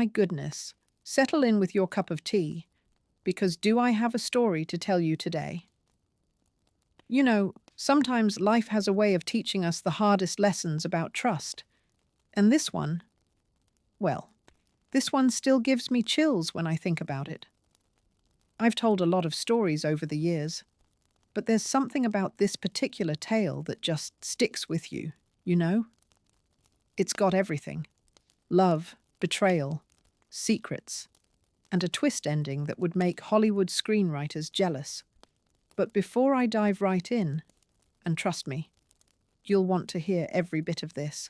my goodness, settle in with your cup of tea, because do I have a story to tell you today? You know, sometimes life has a way of teaching us the hardest lessons about trust. And this one, well, this one still gives me chills when I think about it. I've told a lot of stories over the years, but there's something about this particular tale that just sticks with you, you know? It's got everything: love, betrayal, secrets, and a twist ending that would make Hollywood screenwriters jealous. But before I dive right in, and trust me, you'll want to hear every bit of this,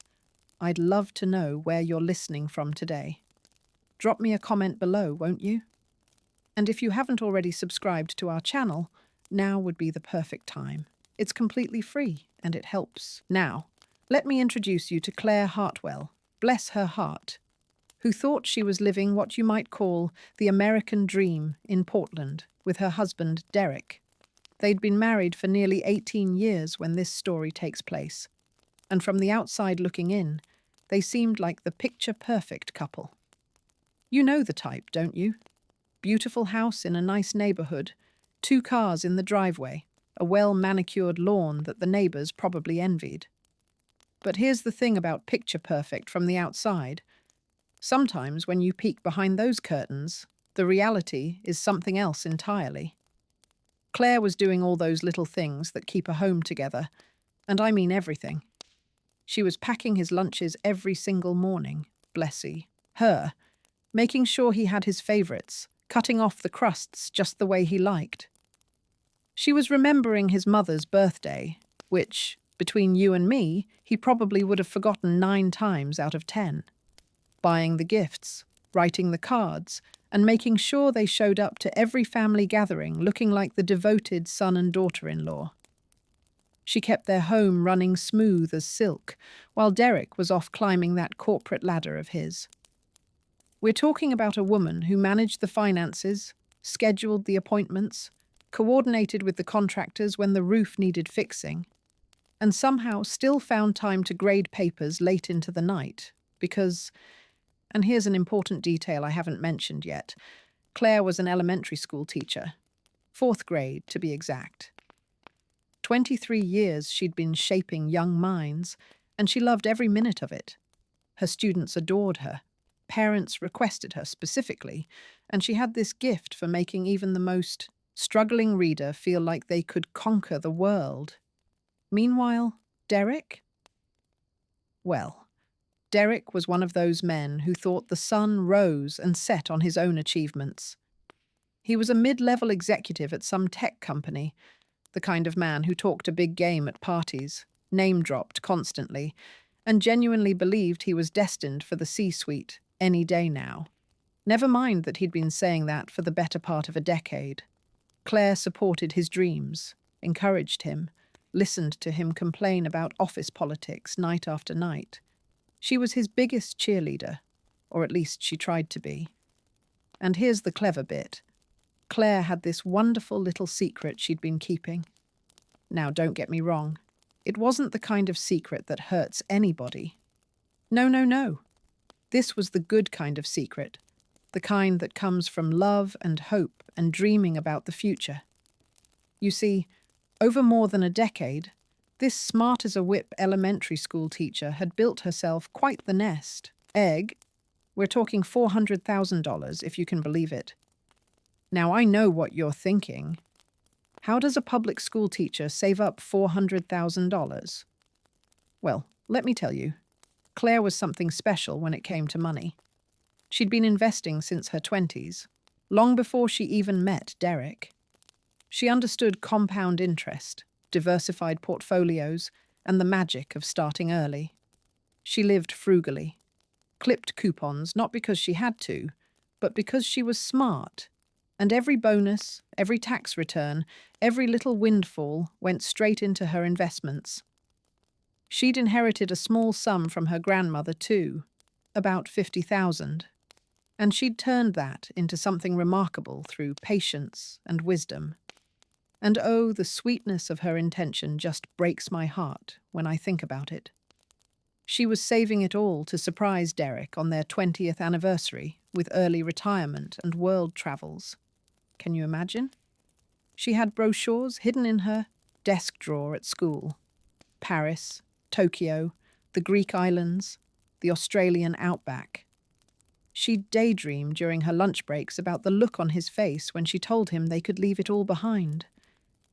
I'd love to know where you're listening from today. Drop me a comment below, won't you? And if you haven't already subscribed to our channel, now would be the perfect time. It's completely free, and it helps. Now, let me introduce you to Clare Hartwell, bless her heart, who thought she was living what you might call the American dream in Portland with her husband, Derek. They'd been married for nearly 18 years when this story takes place, and from the outside looking in, they seemed like the picture-perfect couple. You know the type, don't you? Beautiful house in a nice neighborhood, 2 cars in the driveway, a well-manicured lawn that the neighbors probably envied. But here's the thing about picture-perfect from the outside. Sometimes when you peek behind those curtains, the reality is something else entirely. Claire was doing all those little things that keep a home together, and I mean everything. She was packing his lunches every single morning, her, making sure he had his favorites, cutting off the crusts just the way he liked. She was remembering his mother's birthday, which, between you and me, he probably would have forgotten 9 times out of 10. Buying the gifts, writing the cards, and making sure they showed up to every family gathering looking like the devoted son and daughter-in-law. She kept their home running smooth as silk, while Derek was off climbing that corporate ladder of his. We're talking about a woman who managed the finances, scheduled the appointments, coordinated with the contractors when the roof needed fixing, and somehow still found time to grade papers late into the night, because, and here's an important detail I haven't mentioned yet, Claire was an elementary school teacher, 4th grade to be exact. 23 years she'd been shaping young minds, and she loved every minute of it. Her students adored her, parents requested her specifically, and she had this gift for making even the most struggling reader feel like they could conquer the world. Meanwhile, Derek? Well, Derek was one of those men who thought the sun rose and set on his own achievements. He was a mid-level executive at some tech company, the kind of man who talked a big game at parties, name-dropped constantly, and genuinely believed he was destined for the C-suite any day now. Never mind that he'd been saying that for the better part of a decade. Claire supported his dreams, encouraged him, listened to him complain about office politics night after night. She was his biggest cheerleader, or at least she tried to be. And here's the clever bit. Claire had this wonderful little secret she'd been keeping. Now, don't get me wrong. It wasn't the kind of secret that hurts anybody. No, no, no. This was the good kind of secret, the kind that comes from love and hope and dreaming about the future. You see, over more than a decade, this smart-as-a-whip elementary school teacher had built herself quite the nest egg. We're talking $400,000, if you can believe it. Now, I know what you're thinking. How does a public school teacher save up $400,000? Well, let me tell you. Claire was something special when it came to money. She'd been investing since her 20s, long before she even met Derek. She understood compound interest, diversified portfolios, and the magic of starting early. She lived frugally, clipped coupons not because she had to, but because she was smart, and every bonus, every tax return, every little windfall went straight into her investments. She'd inherited a small sum from her grandmother too, about $50,000, and she'd turned that into something remarkable through patience and wisdom. And oh, the sweetness of her intention just breaks my heart when I think about it. She was saving it all to surprise Derek on their 20th anniversary with early retirement and world travels. Can you imagine? She had brochures hidden in her desk drawer at school. Paris, Tokyo, the Greek islands, the Australian outback. She'd daydream during her lunch breaks about the look on his face when she told him they could leave it all behind.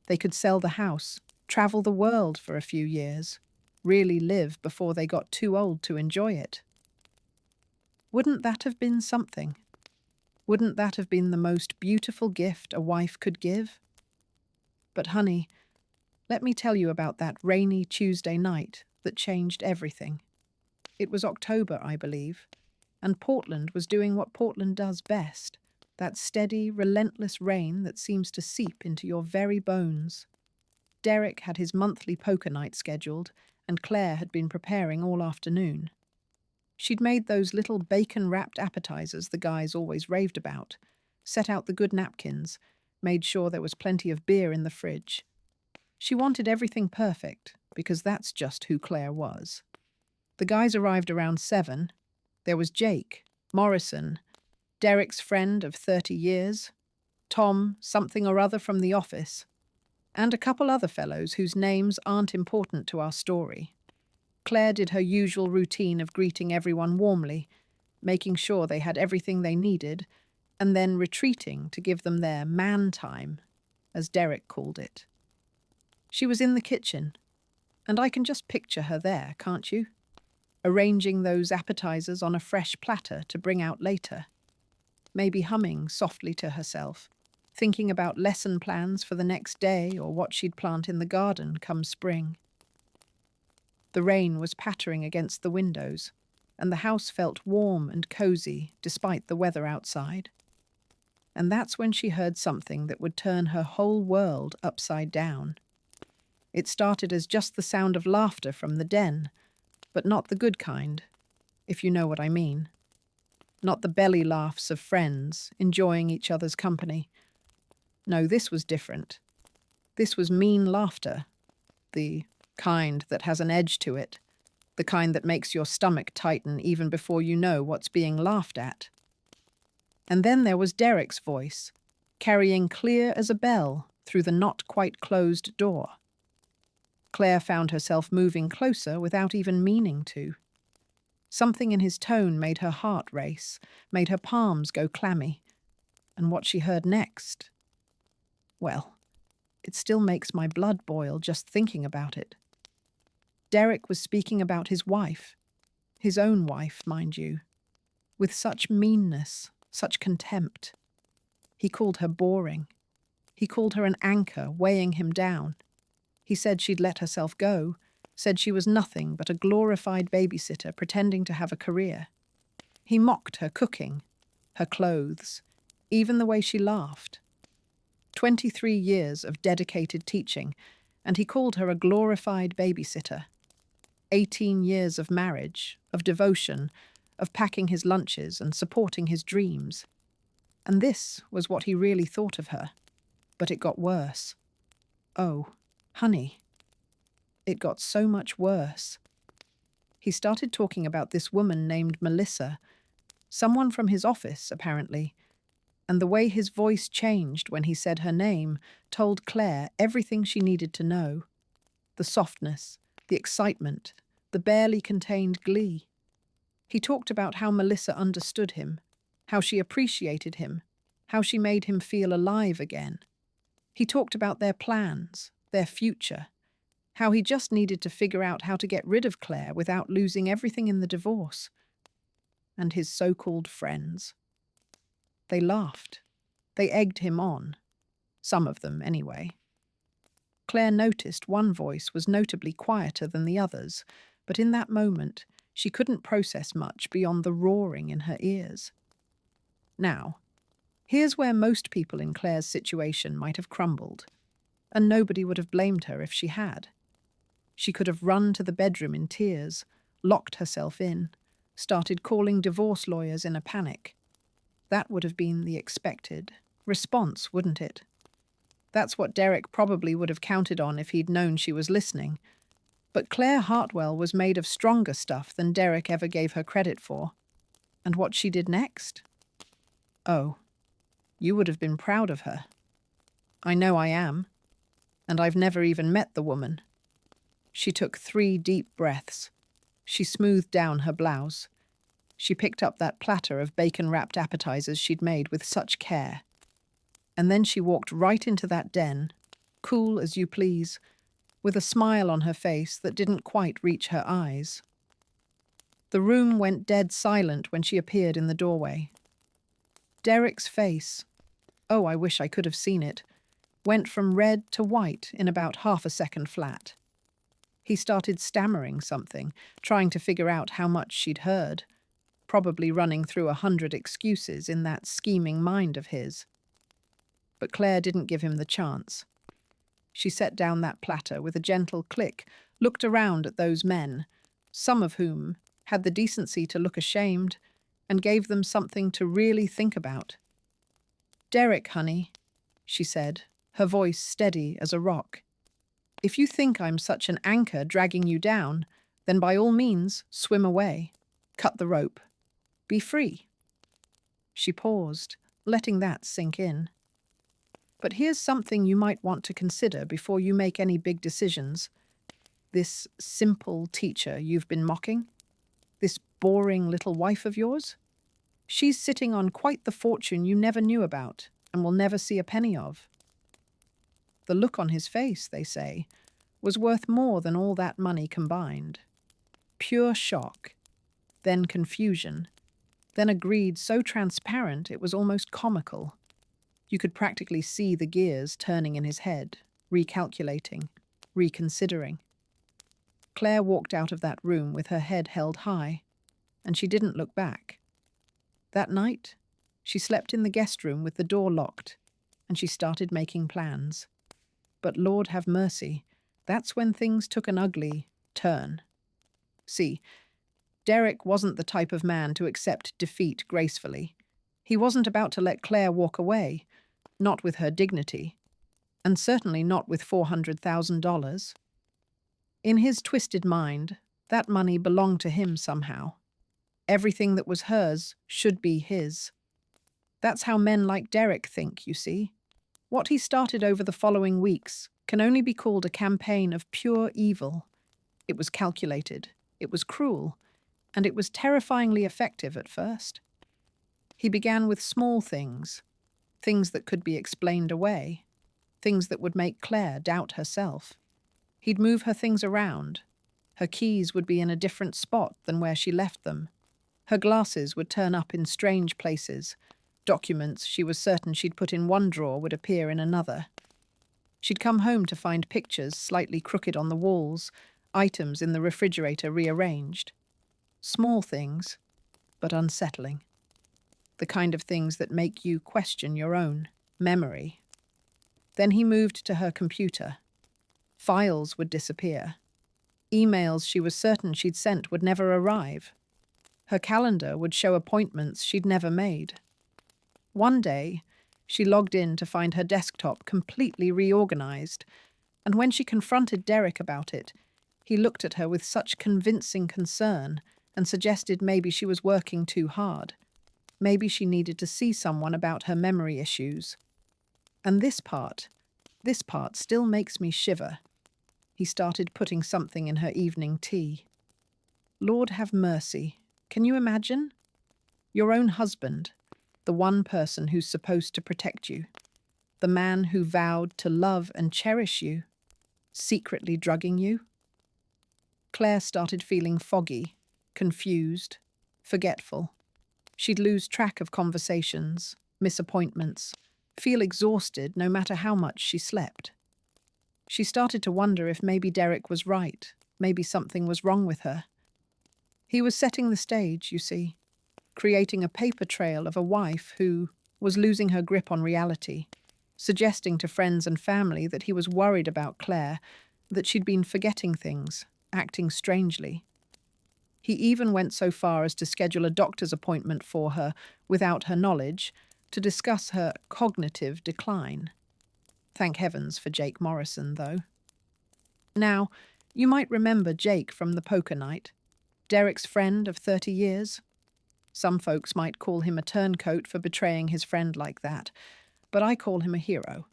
They could sell the house, travel the world for a few years, really live before they got too old to enjoy it. Wouldn't that have been something? Wouldn't that have been the most beautiful gift a wife could give? But honey, let me tell you about that rainy Tuesday night that changed everything. It was October, I believe, and Portland was doing what Portland does best, that steady, relentless rain that seems to seep into your very bones. Derek had his monthly poker night scheduled, and Claire had been preparing all afternoon. She'd made those little bacon-wrapped appetizers the guys always raved about, set out the good napkins, made sure there was plenty of beer in the fridge. She wanted everything perfect, because that's just who Claire was. The guys arrived around 7. There was Jake, Morrison, Derek's friend of 30 years, Tom, something or other from the office, and a couple other fellows whose names aren't important to our story. Claire did her usual routine of greeting everyone warmly, making sure they had everything they needed, and then retreating to give them their man time, as Derek called it. She was in the kitchen, and I can just picture her there, can't you? Arranging those appetizers on a fresh platter to bring out later, maybe humming softly to herself, thinking about lesson plans for the next day or what she'd plant in the garden come spring. The rain was pattering against the windows, and the house felt warm and cozy despite the weather outside. And that's when she heard something that would turn her whole world upside down. It started as just the sound of laughter from the den, but not the good kind, if you know what I mean. Not the belly laughs of friends enjoying each other's company. No, this was different. This was mean laughter, the kind that has an edge to it, the kind that makes your stomach tighten even before you know what's being laughed at. And then there was Derek's voice, carrying clear as a bell through the not-quite-closed door. Claire found herself moving closer without even meaning to. Something in his tone made her heart race, made her palms go clammy. And what she heard next, well, it still makes my blood boil just thinking about it. Derek was speaking about his wife, his own wife, mind you, with such meanness, such contempt. He called her boring. He called her an anchor weighing him down. He said she'd let herself go, said she was nothing but a glorified babysitter pretending to have a career. He mocked her cooking, her clothes, even the way she laughed. 23 years of dedicated teaching, and he called her a glorified babysitter. 18 years of marriage, of devotion, of packing his lunches and supporting his dreams. And this was what he really thought of her. But it got worse. Oh, honey. It got so much worse. He started talking about this woman named Melissa, someone from his office, apparently, and the way his voice changed when he said her name told Claire everything she needed to know. The softness, the excitement, the barely contained glee. He talked about how Melissa understood him, how she appreciated him, how she made him feel alive again. He talked about their plans, their future, how he just needed to figure out how to get rid of Claire without losing everything in the divorce. And his so-called friends. They laughed. They egged him on. Some of them, anyway. Claire noticed one voice was notably quieter than the others, but in that moment, she couldn't process much beyond the roaring in her ears. Now, here's where most people in Claire's situation might have crumbled, and nobody would have blamed her if she had. She could have run to the bedroom in tears, locked herself in, started calling divorce lawyers in a panic. That would have been the expected response, wouldn't it? That's what Derek probably would have counted on if he'd known she was listening. But Clare Hartwell was made of stronger stuff than Derek ever gave her credit for. And what she did next? Oh, you would have been proud of her. I know I am. And I've never even met the woman. She took 3 deep breaths. She smoothed down her blouse. She picked up that platter of bacon-wrapped appetizers she'd made with such care. And then she walked right into that den, cool as you please, with a smile on her face that didn't quite reach her eyes. The room went dead silent when she appeared in the doorway. Derek's face, oh, I wish I could have seen it, went from red to white in about half a second flat. He started stammering something, trying to figure out how much she'd heard, probably running through 100 excuses in that scheming mind of his. But Clare didn't give him the chance. She set down that platter with a gentle click, looked around at those men, some of whom had the decency to look ashamed, and gave them something to really think about. "Derek, honey," she said, her voice steady as a rock. "If you think I'm such an anchor dragging you down, then by all means swim away. Cut the rope. Be free." She paused, letting that sink in. "But here's something you might want to consider before you make any big decisions. This simple teacher you've been mocking, this boring little wife of yours, she's sitting on quite the fortune you never knew about and will never see a penny of. The look on his face, they say, was worth more than all that money combined. Pure shock, then confusion, then a greed so transparent it was almost comical. You could practically see the gears turning in his head, recalculating, reconsidering. Clare walked out of that room with her head held high, and she didn't look back. That night, she slept in the guest room with the door locked, and she started making plans. But Lord have mercy, that's when things took an ugly turn. See, Derek wasn't the type of man to accept defeat gracefully. He wasn't about to let Clare walk away, not with her dignity, and certainly not with $400,000. In his twisted mind, that money belonged to him somehow. Everything that was hers should be his. That's how men like Derek think, you see. What he started over the following weeks can only be called a campaign of pure evil. It was calculated, it was cruel, and it was terrifyingly effective at first. He began with small things, things that could be explained away, things that would make Clare doubt herself. He'd move her things around. Her keys would be in a different spot than where she left them. Her glasses would turn up in strange places. Documents she was certain she'd put in one drawer would appear in another. She'd come home to find pictures slightly crooked on the walls, items in the refrigerator rearranged. Small things, but unsettling. The kind of things that make you question your own memory. Then he moved to her computer. Files would disappear. Emails she was certain she'd sent would never arrive. Her calendar would show appointments she'd never made. One day, she logged in to find her desktop completely reorganized, and when she confronted Derek about it, he looked at her with such convincing concern and suggested maybe she was working too hard. Maybe she needed to see someone about her memory issues. And this part still makes me shiver. He started putting something in her evening tea. Lord have mercy. Can you imagine? Your own husband, the one person who's supposed to protect you, the man who vowed to love and cherish you, secretly drugging you? Clare started feeling foggy, confused, forgetful. She'd lose track of conversations, miss appointments, feel exhausted no matter how much she slept. She started to wonder if maybe Derek was right, maybe something was wrong with her. He was setting the stage, you see, creating a paper trail of a wife who was losing her grip on reality, suggesting to friends and family that he was worried about Clare, that she'd been forgetting things, acting strangely. He even went so far as to schedule a doctor's appointment for her, without her knowledge, to discuss her cognitive decline. Thank heavens for Jake Morrison, though. Now, You might remember Jake from the poker night, Derek's friend of 30 years. Some folks might call him a turncoat for betraying his friend like that, but I call him a hero.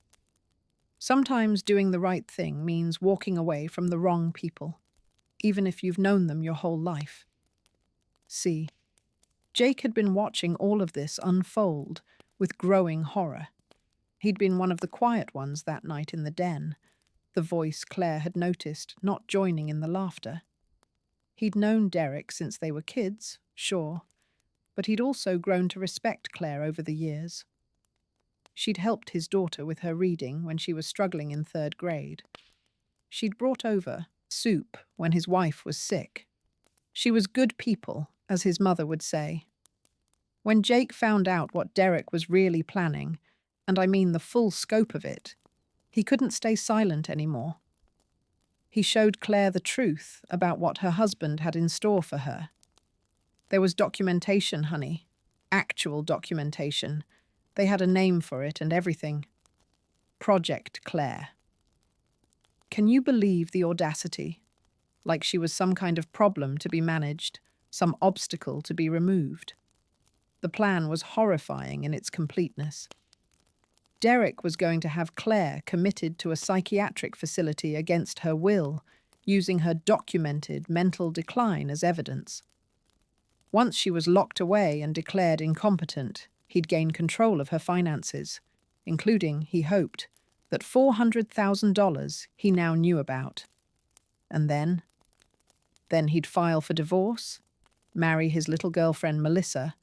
Sometimes doing the right thing means walking away from the wrong people, even if you've known them your whole life. See, Jake had been watching all of this unfold with growing horror. He'd been one of the quiet ones that night in the den, the voice Claire had noticed not joining in the laughter. He'd known Derek since they were kids, sure, but he'd also grown to respect Claire over the years. She'd helped his daughter with her reading when she was struggling in 3rd grade. She'd brought over soup when his wife was sick. She was good people, as his mother would say. When Jake found out what Derek was really planning, and I mean the full scope of it, he couldn't stay silent anymore. He showed Claire the truth about what her husband had in store for her. There was documentation, honey. Actual documentation. They had a name for it and everything. Project Claire. Can you believe the audacity? Like she was some kind of problem to be managed, some obstacle to be removed. The plan was horrifying in its completeness. Derek was going to have Claire committed to a psychiatric facility against her will, using her documented mental decline as evidence. Once she was locked away and declared incompetent, he'd gain control of her finances, including, he hoped, that $400,000 he now knew about. And then he'd file for divorce, marry his little girlfriend Melissa,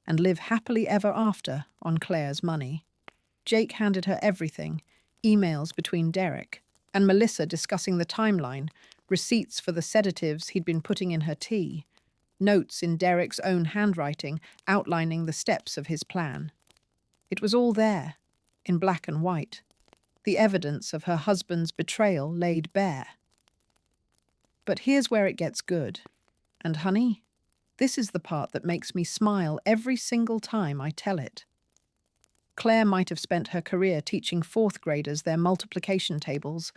and live happily ever after on Claire's money. Jake handed her everything, emails between Derek and Melissa discussing the timeline, receipts for the sedatives he'd been putting in her tea, notes in Derek's own handwriting outlining the steps of his plan. It was all there, in black and white, the evidence of her husband's betrayal laid bare. But here's where it gets good. And honey, this is the part that makes me smile every single time I tell it. Claire might have spent her career teaching 4th graders their multiplication tables,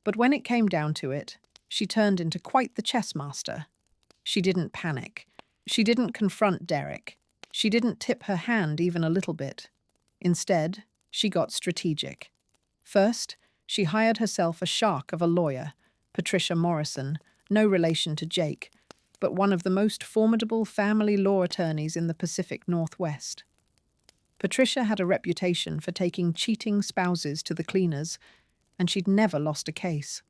but when it came down to it, she turned into quite the chess master. She didn't panic. She didn't confront Derek. She didn't tip her hand even a little bit. Instead, she got strategic. First, she hired herself a shark of a lawyer, Patricia Morrison, no relation to Jake, but one of the most formidable family law attorneys in the Pacific Northwest. Patricia had a reputation for taking cheating spouses to the cleaners, and she'd never lost a case.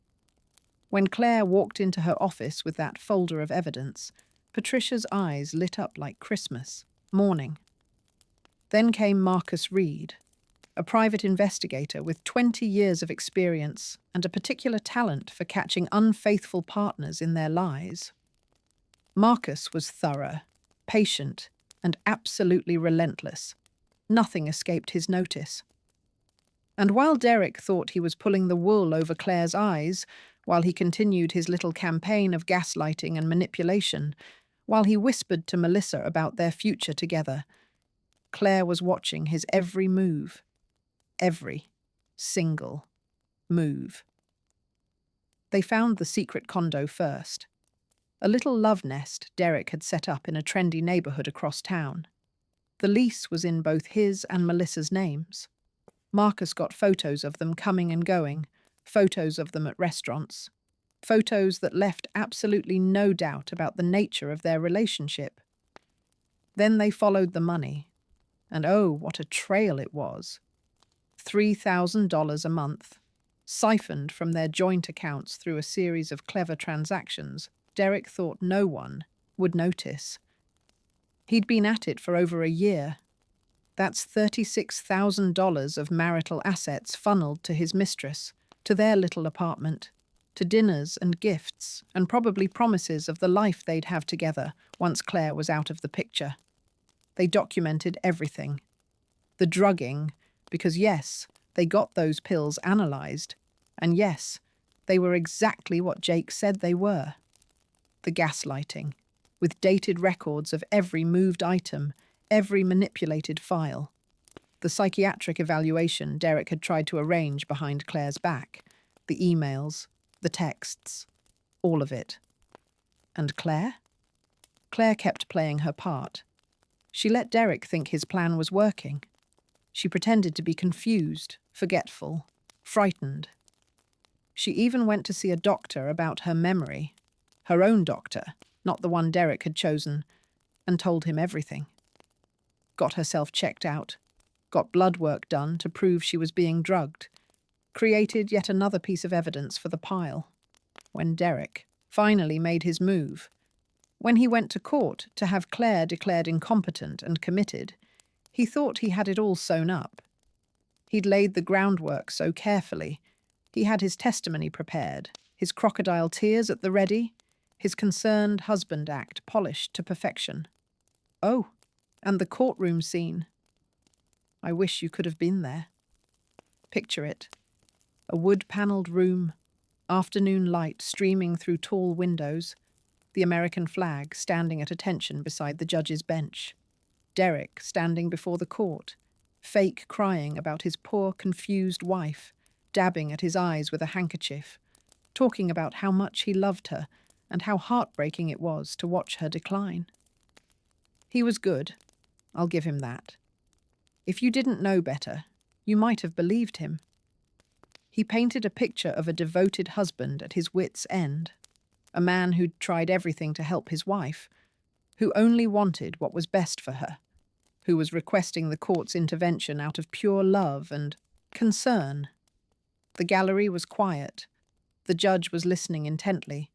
When Claire walked into her office with that folder of evidence, Patricia's eyes lit up like Christmas morning. Then came Marcus Reed, a private investigator with 20 years of experience and a particular talent for catching unfaithful partners in their lies. Marcus was thorough, patient, and absolutely relentless. Nothing escaped his notice. And while Derek thought he was pulling the wool over Claire's eyes, while he continued his little campaign of gaslighting and manipulation, while he whispered to Melissa about their future together, Claire was watching his every move. Every single move. They found the secret condo first, a little love nest Derek had set up in a trendy neighborhood across town. The lease was in both his and Melissa's names. Marcus got photos of them coming and going, photos of them at restaurants, photos that left absolutely no doubt about the nature of their relationship. Then they followed the money, and oh, what a trail it was. $3,000 a month, siphoned from their joint accounts through a series of clever transactions Derek thought no one would notice. He'd been at it for over a year. That's $36,000 of marital assets funneled to his mistress, to their little apartment, to dinners and gifts, and probably promises of the life they'd have together once Claire was out of the picture. They documented everything. The drugging, because yes, they got those pills analyzed, and yes, they were exactly what Jake said they were. The gaslighting, with dated records of every moved item, every manipulated file. The psychiatric evaluation Derek had tried to arrange behind Claire's back, the emails, the texts. All of it. And Claire? Claire kept playing her part. She let Derek think his plan was working. She pretended to be confused, forgetful, frightened. She even went to see a doctor about her memory, her own doctor, not the one Derek had chosen, and told him everything. Got herself checked out, got blood work done to prove she was being drugged, created yet another piece of evidence for the pile. When Derek finally made his move, when he went to court to have Claire declared incompetent and committed, he thought he had it all sewn up. He'd laid the groundwork so carefully. He had his testimony prepared, his crocodile tears at the ready, his concerned husband act polished to perfection. Oh, and the courtroom scene. I wish you could have been there. Picture it. A wood-panelled room, afternoon light streaming through tall windows, the American flag standing at attention beside the judge's bench. Derek standing before the court, fake crying about his poor, confused wife, dabbing at his eyes with a handkerchief, talking about how much he loved her and how heartbreaking it was to watch her decline. He was good, I'll give him that. If you didn't know better, you might have believed him. He painted a picture of a devoted husband at his wits' end, a man who'd tried everything to help his wife, who only wanted what was best for her, who was requesting the court's intervention out of pure love and concern. The gallery was quiet. The judge was listening intently.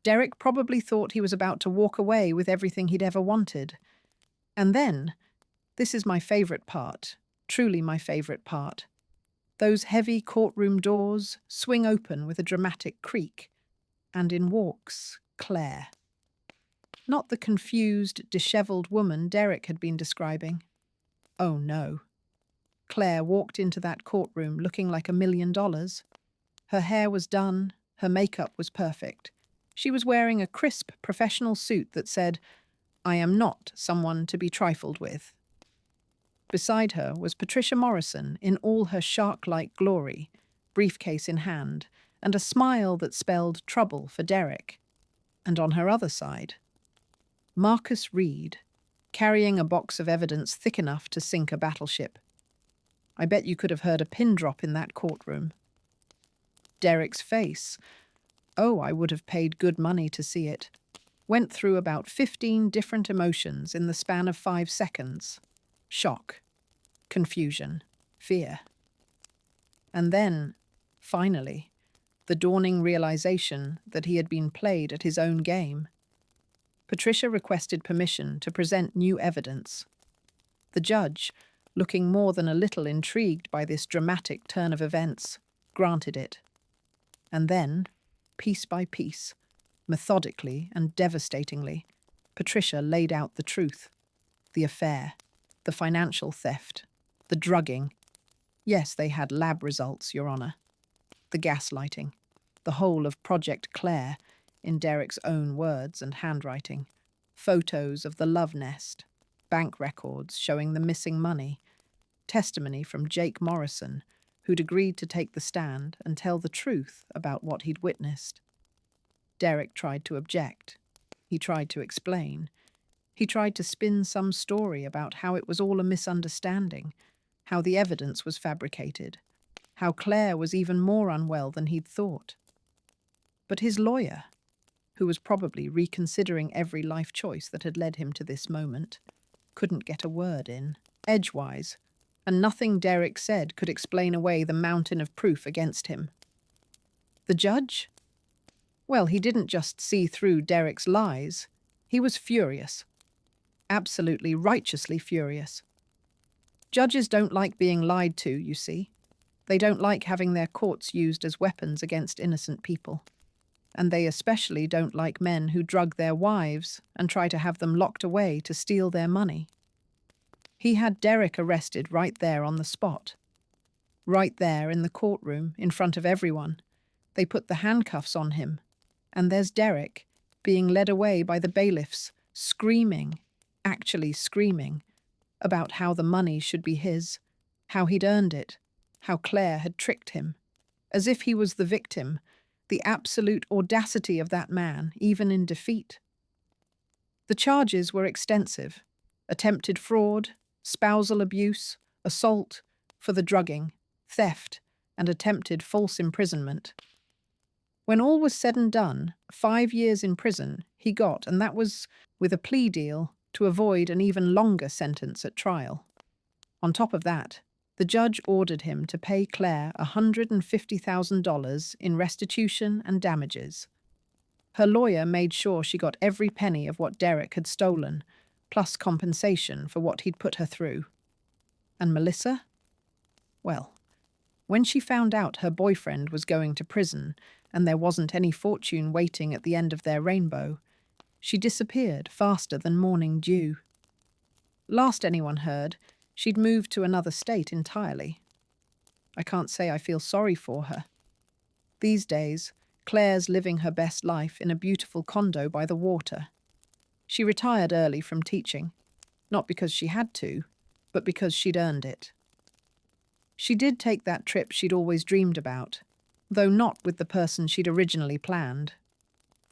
Derek probably thought he was about to walk away with everything he'd ever wanted. And then, this is my favourite part, truly my favourite part, those heavy courtroom doors swing open with a dramatic creak, and in walks Claire. Not the confused, dishevelled woman Derek had been describing. Oh no. Claire walked into that courtroom looking like $1 million. Her hair was done, her makeup was perfect. She was wearing a crisp, professional suit that said, "I am not someone to be trifled with." Beside her was Patricia Morrison in all her shark-like glory, briefcase in hand, and a smile that spelled trouble for Derek. And on her other side, Marcus Reed, carrying a box of evidence thick enough to sink a battleship. I bet you could have heard a pin drop in that courtroom. Derek's face, oh, I would have paid good money to see it, went through about 15 different emotions in the span of 5 seconds. Shock, confusion, fear. And then, finally, the dawning realization that he had been played at his own game. Patricia requested permission to present new evidence. The judge, looking more than a little intrigued by this dramatic turn of events, granted it. And then, piece by piece, methodically and devastatingly, Patricia laid out the truth. The affair, the financial theft, the drugging. Yes, they had lab results, Your Honour. The gaslighting, the whole of Project Clare, in Derek's own words and handwriting, photos of the love nest, bank records showing the missing money, testimony from Jake Morrison, who'd agreed to take the stand and tell the truth about what he'd witnessed. Derek tried to object. He tried to explain. He tried to spin some story about how it was all a misunderstanding, how the evidence was fabricated, how Claire was even more unwell than he'd thought. But his lawyer, who was probably reconsidering every life choice that had led him to this moment, couldn't get a word in, edgewise, and nothing Derek said could explain away the mountain of proof against him. The judge? Well, he didn't just see through Derek's lies. He was furious. Absolutely righteously furious. Judges don't like being lied to, you see. They don't like having their courts used as weapons against innocent people. And they especially don't like men who drug their wives and try to have them locked away to steal their money. He had Derek arrested right there on the spot. Right there in the courtroom, in front of everyone. They put the handcuffs on him. And there's Derek, being led away by the bailiffs, screaming, actually screaming, about how the money should be his, how he'd earned it, how Claire had tricked him, as if he was the victim, The absolute audacity of that man, even in defeat. The charges were extensive: attempted fraud, spousal abuse, assault, for the drugging, theft, and attempted false imprisonment. When all was said and done, 5 years in prison he got, and that was with a plea deal to avoid an even longer sentence at trial. On top of that, the judge ordered him to pay Claire $150,000 in restitution and damages. Her lawyer made sure she got every penny of what Derek had stolen, plus compensation for what he'd put her through. And Melissa? Well, when she found out her boyfriend was going to prison and there wasn't any fortune waiting at the end of their rainbow, she disappeared faster than morning dew. Last anyone heard, she'd moved to another state entirely. I can't say I feel sorry for her. These days, Claire's living her best life in a beautiful condo by the water. She retired early from teaching, not because she had to, but because she'd earned it. She did take that trip she'd always dreamed about, though not with the person she'd originally planned.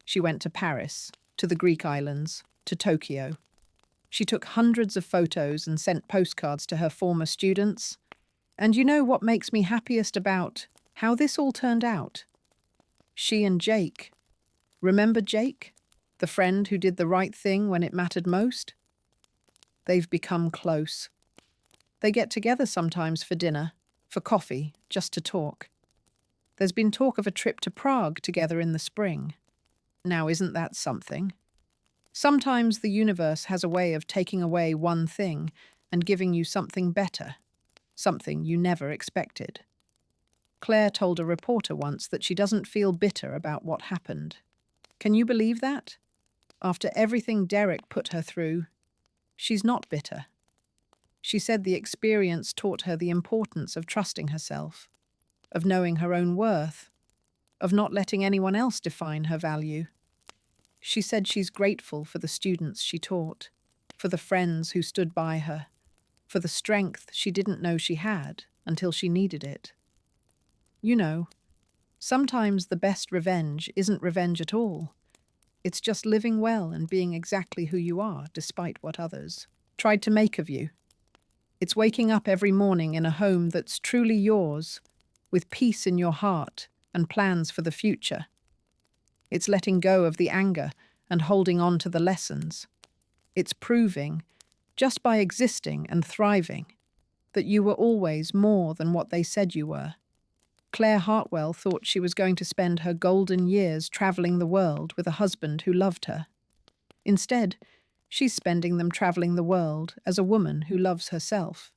She went to Paris, to the Greek islands, to Tokyo. She took hundreds of photos and sent postcards to her former students. And you know what makes me happiest about how this all turned out? She and Jake. Remember Jake? The friend who did the right thing when it mattered most? They've become close. They get together sometimes for dinner, for coffee, just to talk. There's been talk of a trip to Prague together in the spring. Now, isn't that something? Sometimes the universe has a way of taking away one thing and giving you something better, something you never expected. Claire told a reporter once that she doesn't feel bitter about what happened. Can you believe that? After everything Derek put her through, she's not bitter. She said the experience taught her the importance of trusting herself, of knowing her own worth, of not letting anyone else define her value. She said she's grateful for the students she taught, for the friends who stood by her, for the strength she didn't know she had until she needed it. You know, sometimes the best revenge isn't revenge at all. It's just living well and being exactly who you are, despite what others tried to make of you. It's waking up every morning in a home that's truly yours, with peace in your heart and plans for the future. It's letting go of the anger and holding on to the lessons. It's proving, just by existing and thriving, that you were always more than what they said you were. Clare Hartwell thought she was going to spend her golden years traveling the world with a husband who loved her. Instead, she's spending them traveling the world as a woman who loves herself.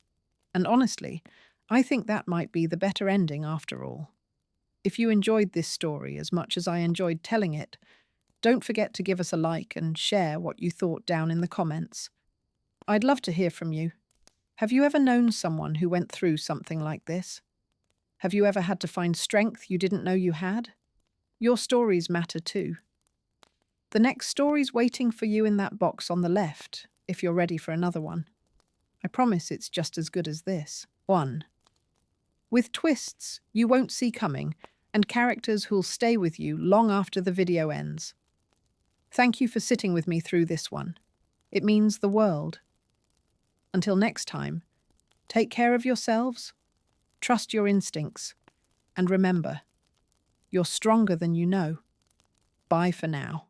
And honestly, I think that might be the better ending after all. If you enjoyed this story as much as I enjoyed telling it, don't forget to give us a like and share what you thought down in the comments. I'd love to hear from you. Have you ever known someone who went through something like this? Have you ever had to find strength you didn't know you had? Your stories matter too. The next story's waiting for you in that box on the left, if you're ready for another one. I promise it's just as good as this. 1. With twists you won't see coming, and characters who'll stay with you long after the video ends. Thank you for sitting with me through this one. It means the world. Until next time, take care of yourselves, trust your instincts, and remember, you're stronger than you know. Bye for now.